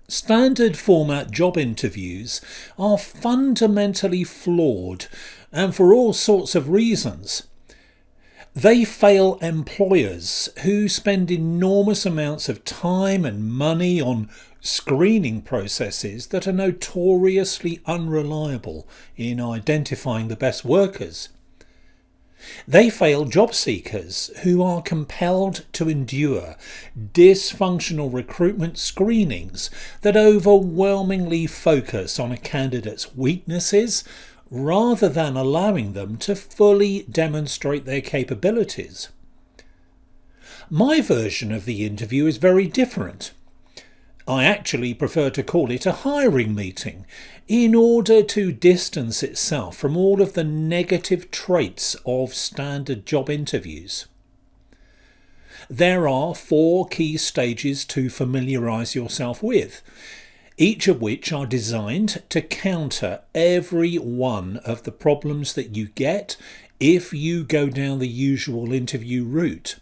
Standard format job interviews are fundamentally flawed, and for all sorts of reasons. They fail employers who spend enormous amounts of time and money on screening processes that are notoriously unreliable in identifying the best workers. They fail job seekers who are compelled to endure dysfunctional recruitment screenings that overwhelmingly focus on a candidate's weaknesses rather than allowing them to fully demonstrate their capabilities. My version of the interview is very different. I actually prefer to call it a hiring meeting in order to distance itself from all of the negative traits of standard job interviews. There are 4 key stages to familiarise yourself with, each of which are designed to counter every one of the problems that you get if you go down the usual interview route.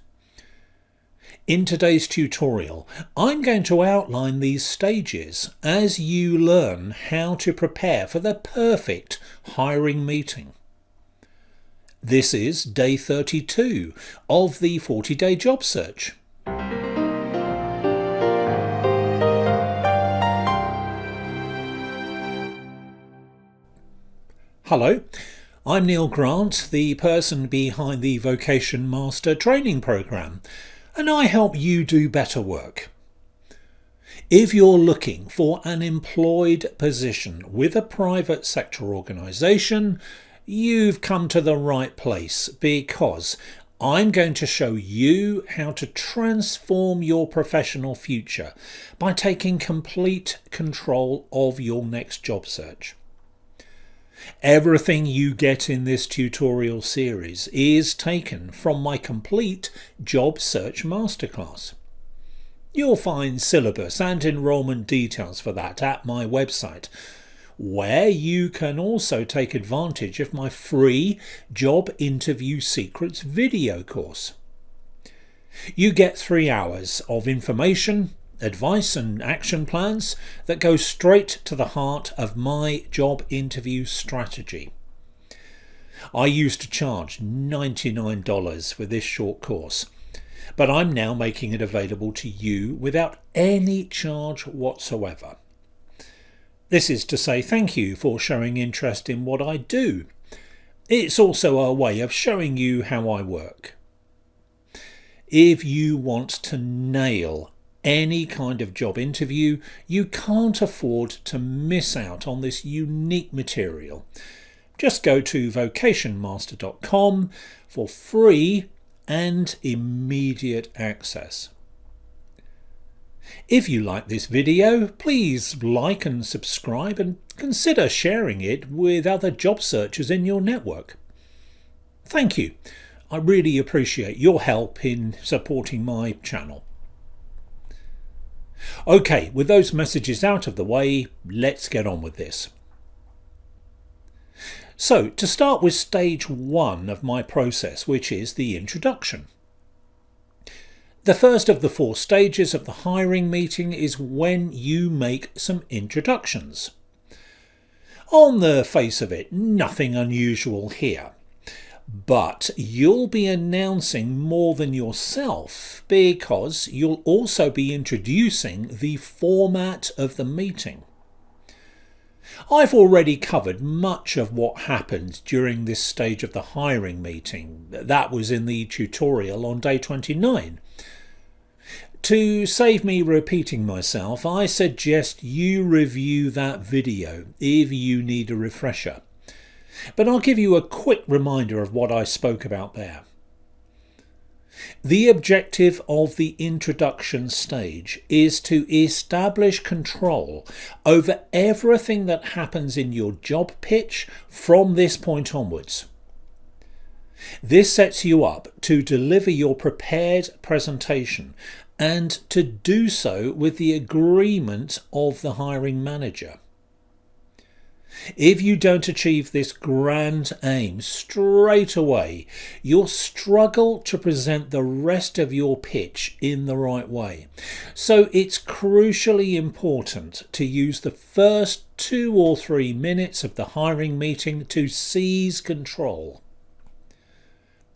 In today's tutorial, I'm going to outline these stages as you learn how to prepare for the perfect hiring meeting. This is day 32 of the 40-day job search. Hello, I'm Neil Grant, the person behind the Vocation Master Training Programme, and I help you do better work. If you're looking for an employed position with a private sector organisation, you've come to the right place, because I'm going to show you how to transform your professional future by taking complete control of your next job search. Everything you get in this tutorial series is taken from my complete job search masterclass. You'll find syllabus and enrolment details for that at my website, where you can also take advantage of my free Job Interview Secrets video course. You get 3 hours of information, advice and action plans that go straight to the heart of my job interview strategy. I used to charge $99 for this short course, but I'm now making it available to you without any charge whatsoever. This is to say thank you for showing interest in what I do. It's also a way of showing you how I work. If you want to nail any kind of job interview, you can't afford to miss out on this unique material. Just go to vocationmaster.com for free and immediate access. If you like this video, please like and subscribe, and consider sharing it with other job searchers in your network. Thank you. I really appreciate your help in supporting my channel. Okay, with those messages out of the way, let's get on with this. So, to start with stage 1 of my process, which is the introduction. The first of the 4 stages of the hiring meeting is when you make some introductions. On the face of it, nothing unusual here. But you'll be announcing more than yourself, because you'll also be introducing the format of the meeting. I've already covered much of what happened during this stage of the hiring meeting. That was in the tutorial on day 29. To save me repeating myself, I suggest you review that video if you need a refresher. But I'll give you a quick reminder of what I spoke about there. The objective of the introduction stage is to establish control over everything that happens in your job pitch from this point onwards. This sets you up to deliver your prepared presentation, and to do so with the agreement of the hiring manager. If you don't achieve this grand aim straight away, you'll struggle to present the rest of your pitch in the right way. So it's crucially important to use the first 2 or 3 minutes of the hiring meeting to seize control.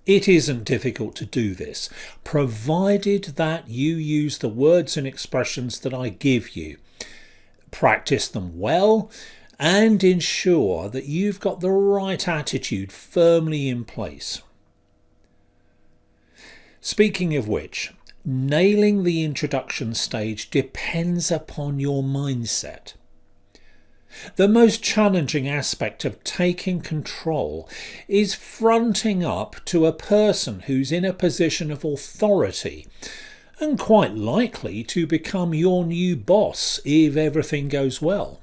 It isn't difficult to do this, provided that you use the words and expressions that I give you. Practice them well and ensure that you've got the right attitude firmly in place. Speaking of which, nailing the introduction stage depends upon your mindset. The most challenging aspect of taking control is fronting up to a person who's in a position of authority and quite likely to become your new boss if everything goes well.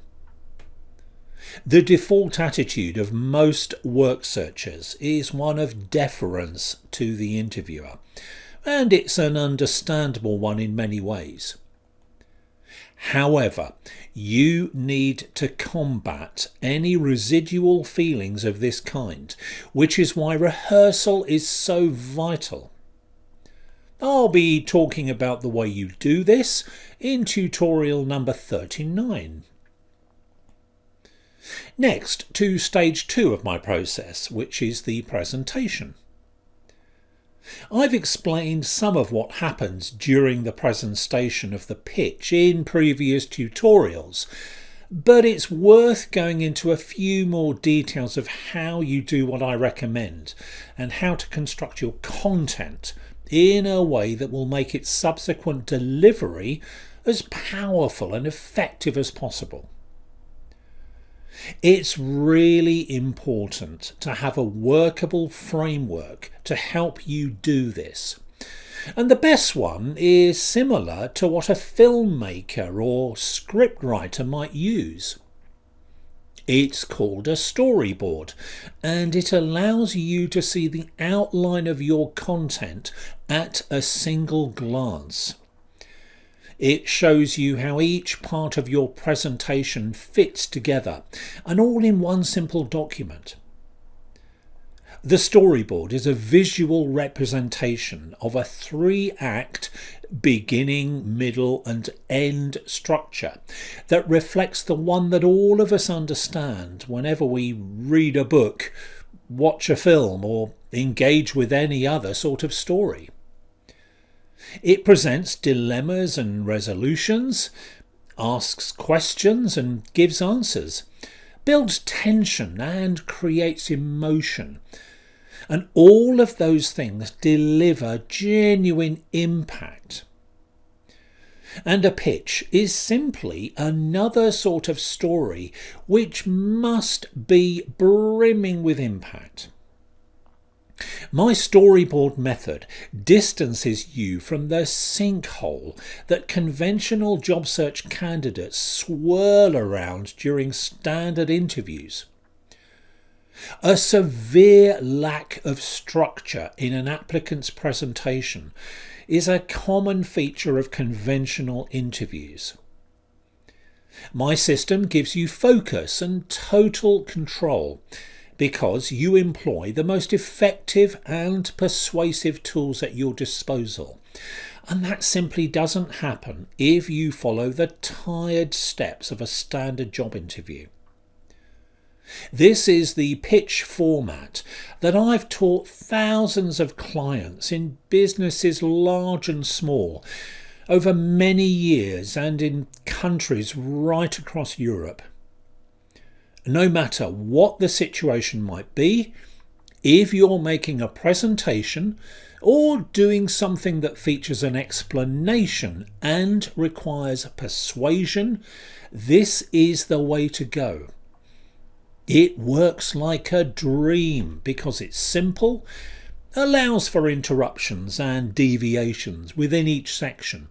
The default attitude of most work searchers is one of deference to the interviewer, and it's an understandable one in many ways. However, you need to combat any residual feelings of this kind, which is why rehearsal is so vital. I'll be talking about the way you do this in tutorial number 39. Next, to stage 2 of my process, which is the presentation. I've explained some of what happens during the presentation of the pitch in previous tutorials, but it's worth going into a few more details of how you do what I recommend and how to construct your content in a way that will make its subsequent delivery as powerful and effective as possible. It's really important to have a workable framework to help you do this. And the best one is similar to what a filmmaker or scriptwriter might use. It's called a storyboard, and it allows you to see the outline of your content at a single glance. It shows you how each part of your presentation fits together, and all in one simple document. The storyboard is a visual representation of a 3-act beginning, middle and end structure that reflects the one that all of us understand whenever we read a book, watch a film or engage with any other sort of story. It presents dilemmas and resolutions, asks questions and gives answers, builds tension and creates emotion. And all of those things deliver genuine impact. And a pitch is simply another sort of story which must be brimming with impact. My storyboard method distances you from the sinkhole that conventional job search candidates swirl around during standard interviews. A severe lack of structure in an applicant's presentation is a common feature of conventional interviews. My system gives you focus and total control because you employ the most effective and persuasive tools at your disposal. And that simply doesn't happen if you follow the tired steps of a standard job interview. This is the pitch format that I've taught thousands of clients in businesses large and small over many years and in countries right across Europe. No matter what the situation might be, if you're making a presentation or doing something that features an explanation and requires persuasion, this is the way to go. It works like a dream because it's simple, allows for interruptions and deviations within each section,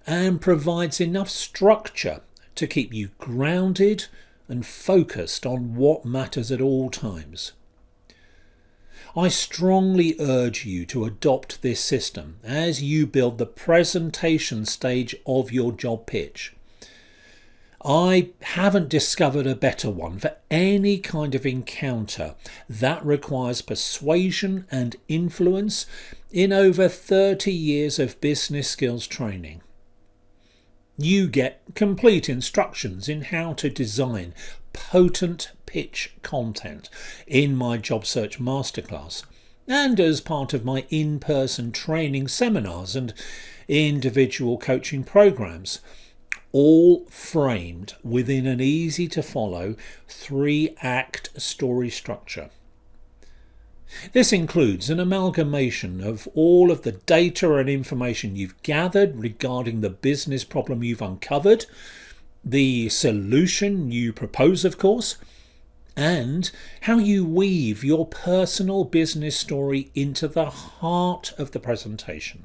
and provides enough structure to keep you grounded and focused on what matters at all times. I strongly urge you to adopt this system as you build the presentation stage of your job pitch. I haven't discovered a better one for any kind of encounter that requires persuasion and influence in over 30 years of business skills training. You get complete instructions in how to design potent pitch content in my job search masterclass and as part of my in-person training seminars and individual coaching programs, all framed within an easy to follow 3-act story structure. This includes an amalgamation of all of the data and information you've gathered regarding the business problem you've uncovered, the solution you propose, of course, and how you weave your personal business story into the heart of the presentation.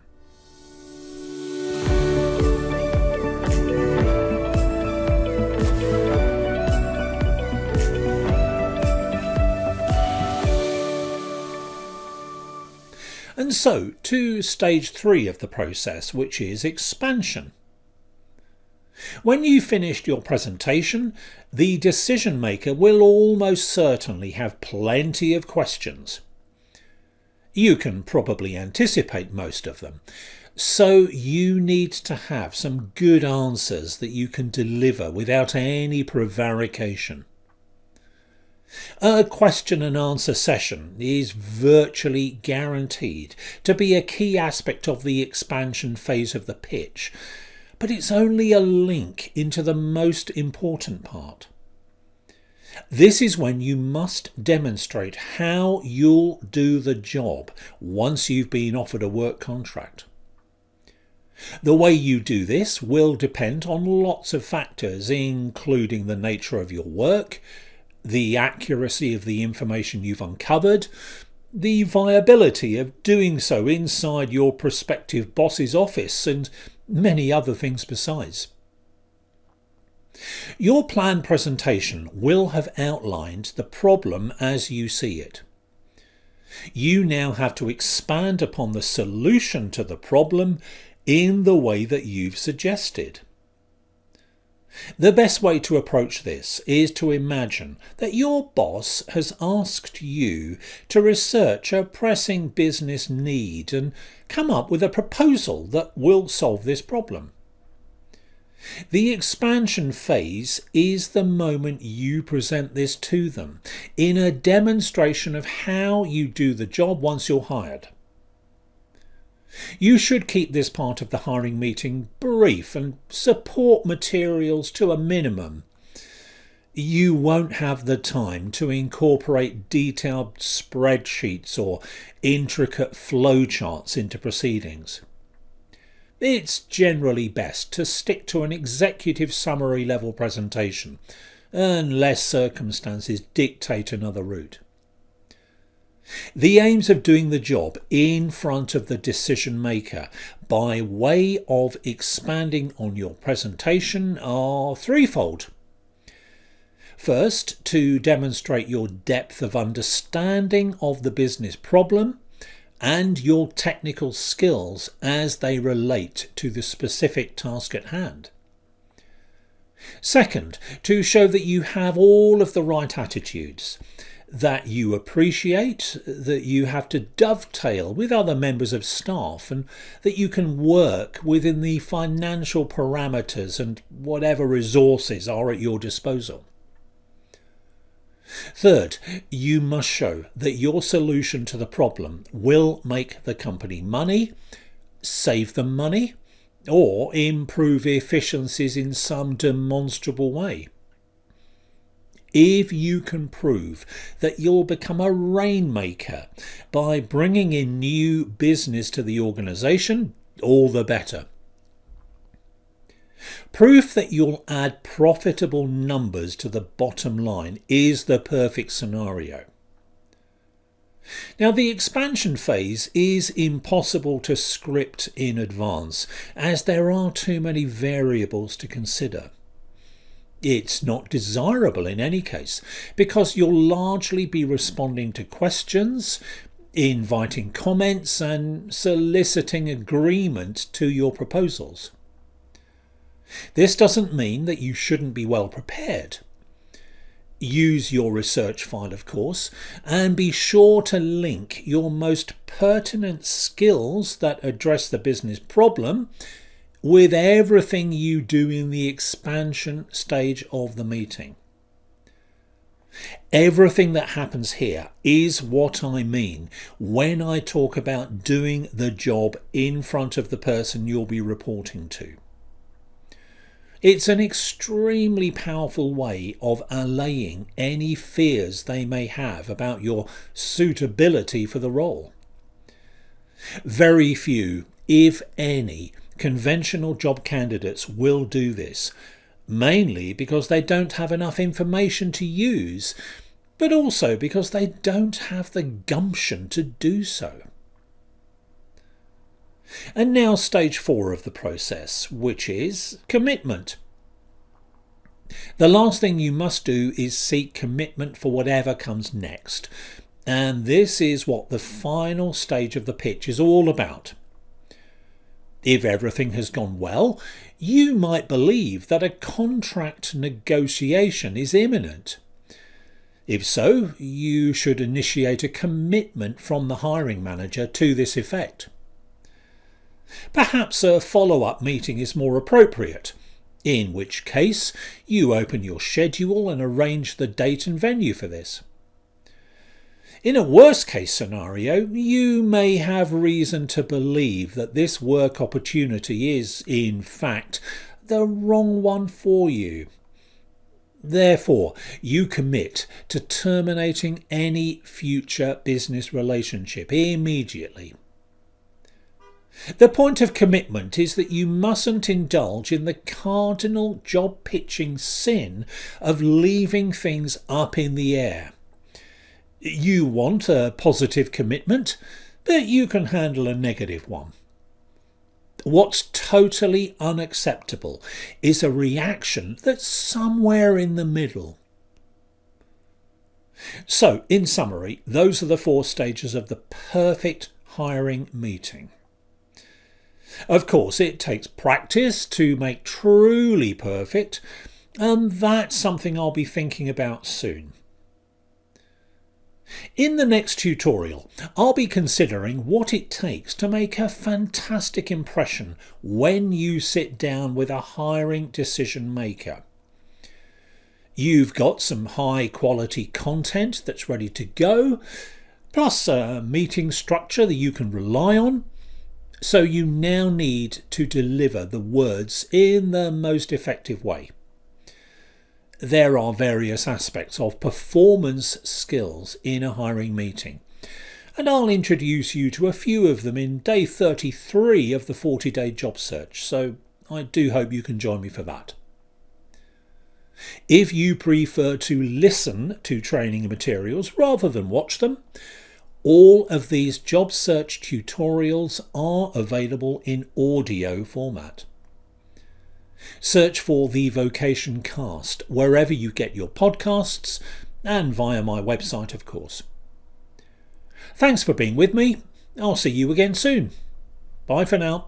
And so to stage 3 of the process, which is expansion. When you've finished your presentation, the decision maker will almost certainly have plenty of questions. You can probably anticipate most of them, so you need to have some good answers that you can deliver without any prevarication. A question and answer session is virtually guaranteed to be a key aspect of the expansion phase of the pitch, but it's only a link into the most important part. This is when you must demonstrate how you'll do the job once you've been offered a work contract. The way you do this will depend on lots of factors, including the nature of your work, the accuracy of the information you've uncovered, the viability of doing so inside your prospective boss's office, and many other things besides. Your planned presentation will have outlined the problem as you see it. You now have to expand upon the solution to the problem in the way that you've suggested. The best way to approach this is to imagine that your boss has asked you to research a pressing business need and come up with a proposal that will solve this problem. The expansion phase is the moment you present this to them in a demonstration of how you do the job once you're hired. You should keep this part of the hiring meeting brief and support materials to a minimum. You won't have the time to incorporate detailed spreadsheets or intricate flowcharts into proceedings. It's generally best to stick to an executive summary level presentation, unless circumstances dictate another route. The aims of doing the job in front of the decision maker by way of expanding on your presentation are threefold. First, to demonstrate your depth of understanding of the business problem and your technical skills as they relate to the specific task at hand. Second, to show that you have all of the right attitudes, that you appreciate that you have to dovetail with other members of staff and that you can work within the financial parameters and whatever resources are at your disposal. Third, you must show that your solution to the problem will make the company money, save them money, or improve efficiencies in some demonstrable way. If you can prove that you'll become a rainmaker by bringing in new business to the organisation, all the better. Proof that you'll add profitable numbers to the bottom line is the perfect scenario. Now, the expansion phase is impossible to script in advance, as there are too many variables to consider. It's not desirable in any case, because you'll largely be responding to questions, inviting comments, and soliciting agreement to your proposals. This doesn't mean that you shouldn't be well prepared. Use your research file, of course, and be sure to link your most pertinent skills that address the business problem with everything you do in the expansion stage of the meeting. Everything that happens here is what I mean when I talk about doing the job in front of the person you'll be reporting to. It's an extremely powerful way of allaying any fears they may have about your suitability for the role. Very few, if any, conventional job candidates will do this, mainly because they don't have enough information to use, but also because they don't have the gumption to do so. And now stage 4 of the process, which is commitment. The last thing you must do is seek commitment for whatever comes next. And this is what the final stage of the pitch is all about. If everything has gone well, you might believe that a contract negotiation is imminent. If so, you should initiate a commitment from the hiring manager to this effect. Perhaps a follow-up meeting is more appropriate, in which case you open your schedule and arrange the date and venue for this. In a worst-case scenario, you may have reason to believe that this work opportunity is, in fact, the wrong one for you. Therefore, you commit to terminating any future business relationship immediately. The point of commitment is that you mustn't indulge in the cardinal job pitching sin of leaving things up in the air. You want a positive commitment, but you can handle a negative one. What's totally unacceptable is a reaction that's somewhere in the middle. So, in summary, those are the 4 stages of the perfect hiring meeting. Of course, it takes practice to make truly perfect, and that's something I'll be thinking about soon. In the next tutorial, I'll be considering what it takes to make a fantastic impression when you sit down with a hiring decision maker. You've got some high quality content that's ready to go, plus a meeting structure that you can rely on. So you now need to deliver the words in the most effective way. There are various aspects of performance skills in a hiring meeting, and I'll introduce you to a few of them in day 33 of the 40-day job search, so I do hope you can join me for that. If you prefer to listen to training materials rather than watch them, all of these job search tutorials are available in audio format. Search for the Vocation Cast wherever you get your podcasts and via my website, of course. Thanks for being with me. I'll see you again soon. Bye for now.